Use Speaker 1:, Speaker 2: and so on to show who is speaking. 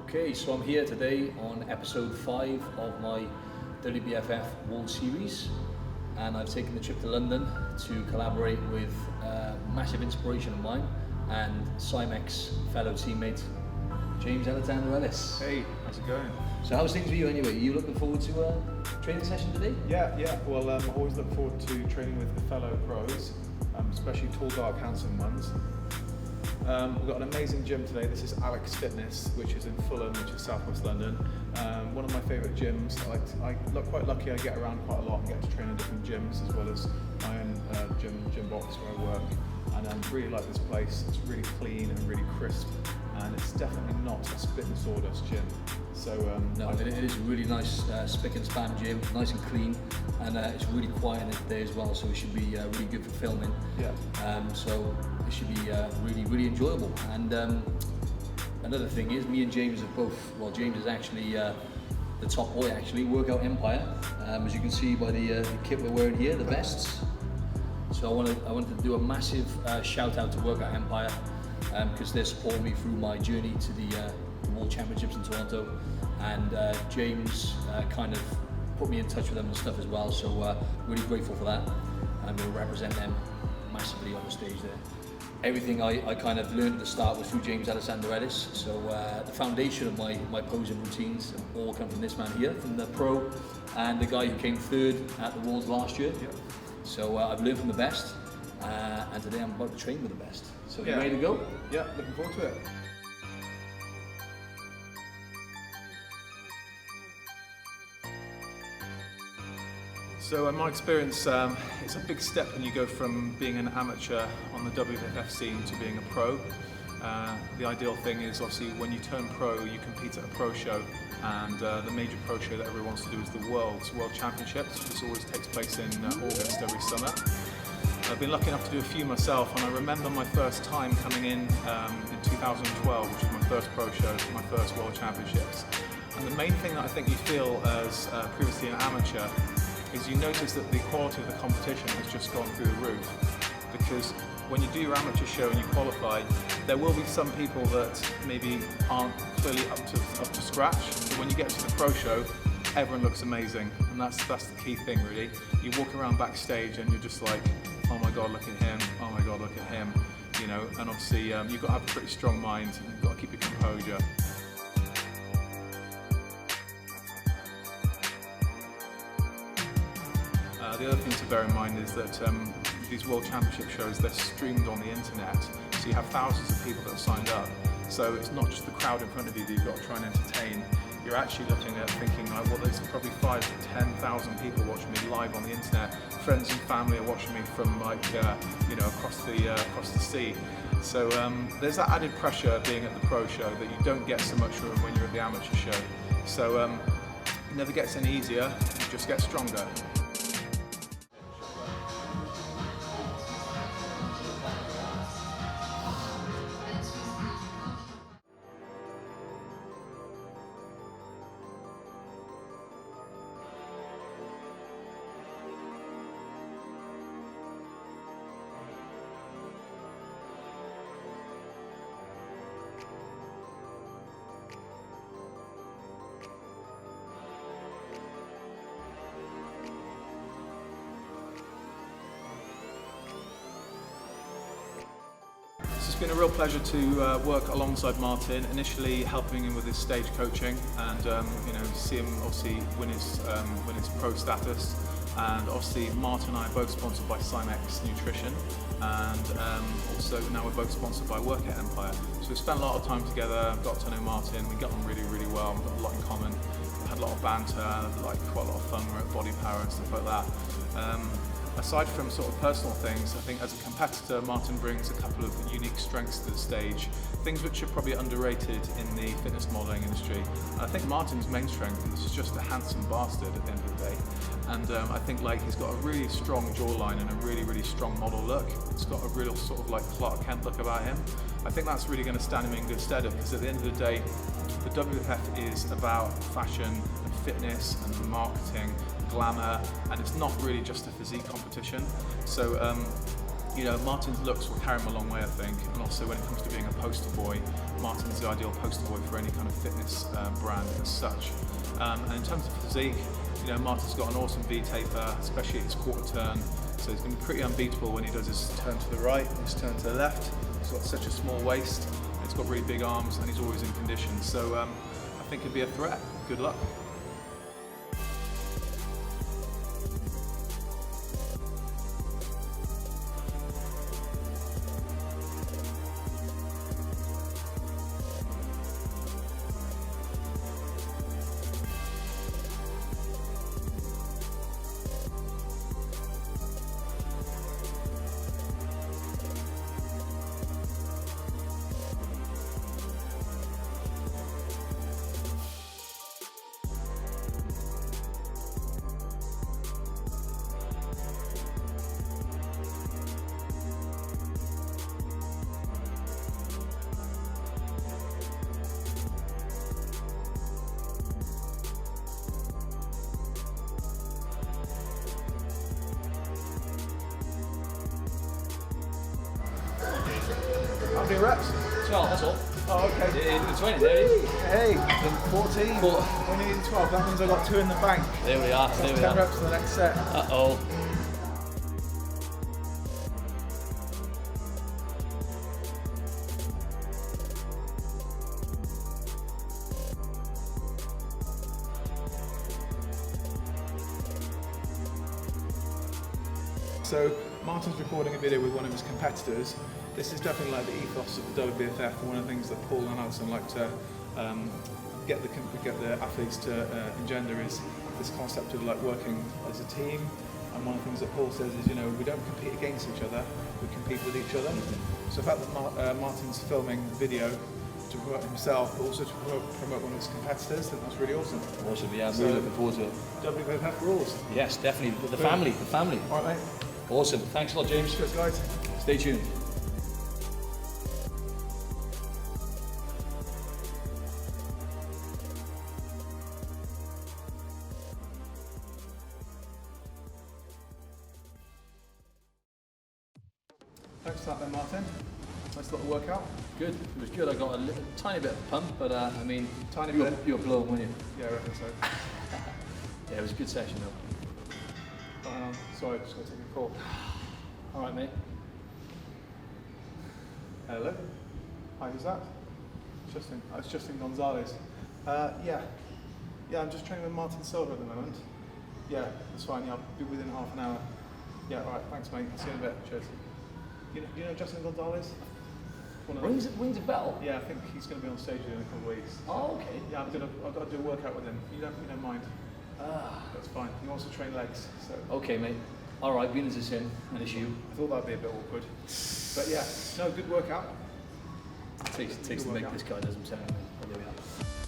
Speaker 1: Okay, so I'm here today on episode 5 of my WBFF World Series, and I've taken the trip to London to collaborate with a massive inspiration of mine and sci-mx fellow teammate James Alexander Ellis.
Speaker 2: Hey, how's it going?
Speaker 1: So how's things for you anyway? Are you looking forward to a training session today?
Speaker 2: Yeah. Well, I always look forward to training with the fellow pros, especially tall, dark, handsome ones. We've got an amazing gym today. This is Alex Fitness, which is in Fulham, which is southwest London. One of my favourite gyms. I look quite lucky. I get around quite a lot and get to train in different gyms as well as my own gym box where I work. And I really like this place. It's really clean and really crisp, and it's definitely not a spit and sawdust gym. So
Speaker 1: no, it is a really nice spick and span gym, nice and clean, and it's really quiet in it today as well. So it should be really good for filming.
Speaker 2: Yeah.
Speaker 1: So it should be really enjoyable. And another thing is, me and James are both. Well, James is actually the top boy, actually, Workout Empire. As you can see by the kit we're wearing here, the vests. So I wanted to do a massive shout out to Workout Empire because they're supporting me through my journey to the World Championships in Toronto, and James kind of put me in touch with them and stuff as well. So really grateful for that. I'm going to represent them massively on the stage there. Everything I kind of learned at the start was through James Alexander Ellis. So the foundation of my posing routines all come from this man here, from the pro and the guy who came third at the Worlds last year.
Speaker 2: Yeah.
Speaker 1: So I've learned from the best, and today I'm about to train with the best. So you ready to go?
Speaker 2: Yeah, looking forward to it. So in my experience, it's a big step when you go from being an amateur on the WBFF scene to being a pro. The ideal thing is obviously when you turn pro, you compete at a pro show, and the major pro show that everyone wants to do is the World Championships. This always takes place in August every summer. I've been lucky enough to do a few myself, and I remember my first time coming in 2012, which was my first pro show, my first World Championships. And the main thing that I think you feel as previously an amateur is you notice that the quality of the competition has just gone through the roof. Because when you do your amateur show and you qualify, there will be some people that maybe aren't clearly up to scratch. So when you get to the pro show, everyone looks amazing, and that's the key thing really. You walk around backstage and you're just like, oh my god, look at him, oh my god, look at him, you know. And obviously you've got to have a pretty strong mind, and you've got to keep your composure. The other thing to bear in mind is that these World Championship shows, they're streamed on the internet, so you have thousands of people that have signed up. So it's not just the crowd in front of you that you've got to try and entertain. You're actually looking at thinking like, well, there's probably 5,000 to 10,000 people watching me live on the internet. Friends and family are watching me from like across the sea. So there's that added pressure being at the pro show that you don't get so much room when you're at the amateur show. So it never gets any easier, you just get stronger. It's been a real pleasure to work alongside Martin, initially helping him with his stage coaching, and see him obviously win his pro status. And obviously Martin and I are both sponsored by sci-mx Nutrition, and also now we're both sponsored by Workout Empire. So we spent a lot of time together, got to know Martin, we got on really well, we've got a lot in common. We had a lot of banter, like quite a lot of fun, we're at Body Power and stuff like that. Aside from sort of personal things, I think as a competitor, Martin brings a couple of unique strengths to the stage, things which are probably underrated in the fitness modelling industry. And I think Martin's main strength is just a handsome bastard at the end of the day. And I think like he's got a really strong jawline and a really strong model look. He's got a real sort of like Clark Kent look about him. I think that's really going to stand him in good stead, because at the end of the day, the WBFF is about fashion and fitness and marketing, glamour, and it's not really just a physique competition. So you know, Martin's looks will carry him a long way, I think, and also when it comes to being a poster boy, Martin's the ideal poster boy for any kind of fitness brand as such. And in terms of physique, you know, Martin's got an awesome V-taper, especially at his quarter turn, so he's going to be pretty unbeatable when he does his turn to the right and his turn to the left. He's got such a small waist, and he's got really big arms, and he's always in condition, so I think he'd be a threat. Good luck. How many reps?
Speaker 1: 12, that's all.
Speaker 2: Oh, okay.
Speaker 1: In the 20, there it is.
Speaker 2: Hey, 14. Only needed 12. That means I got 2 in the bank.
Speaker 1: There we are,
Speaker 2: That's
Speaker 1: there we
Speaker 2: 10
Speaker 1: are.
Speaker 2: reps for the next set.
Speaker 1: Uh-oh.
Speaker 2: So Martin's recording a video with one of his competitors. This is definitely like the ethos of the WBFF, and one of the things that Paul and Alison like to get the athletes to engender is this concept of like working as a team. And one of the things that Paul says is, you know, we don't compete against each other, we compete with each other. So the fact that Martin's filming video to promote himself, but also to promote one of his competitors, I think that's really awesome.
Speaker 1: Awesome, yeah, I'm really looking forward to it.
Speaker 2: WBFF rules.
Speaker 1: Yes, definitely. The family, the family.
Speaker 2: All right, mate.
Speaker 1: Awesome. Thanks a lot, James.
Speaker 2: Cheers, guys.
Speaker 1: Stay tuned.
Speaker 2: Thanks for that then, Martin. Nice little workout.
Speaker 1: Good. It was good. I got a tiny bit of pump, but I mean,
Speaker 2: Tiny
Speaker 1: you
Speaker 2: bit.
Speaker 1: were blowing, weren't you?
Speaker 2: Yeah, I reckon so.
Speaker 1: Yeah, it was a good session though.
Speaker 2: Sorry, just got to take a call.
Speaker 1: All right, mate.
Speaker 2: Hello. Hi, who's that? Justin. Oh, it's Justin Gonzalez. Yeah, I'm just training with Martin Silva at the moment. Yeah, that's fine. Yeah, I'll be within half an hour. Yeah, all right. Thanks, mate. I'll see you in a bit. Cheers. You know Justin Gonzalez?
Speaker 1: Rings a bell?
Speaker 2: Yeah, I think he's going to be on stage in a couple of weeks.
Speaker 1: Oh, okay.
Speaker 2: Yeah, I've got to do a workout with him. You don't mind. That's fine. He wants to train legs, so.
Speaker 1: Okay, mate. All right, being as a sin, an issue.
Speaker 2: I thought that'd be a bit awkward. But yeah, no, good workout.
Speaker 1: Takes to make this guy does himself. There we are.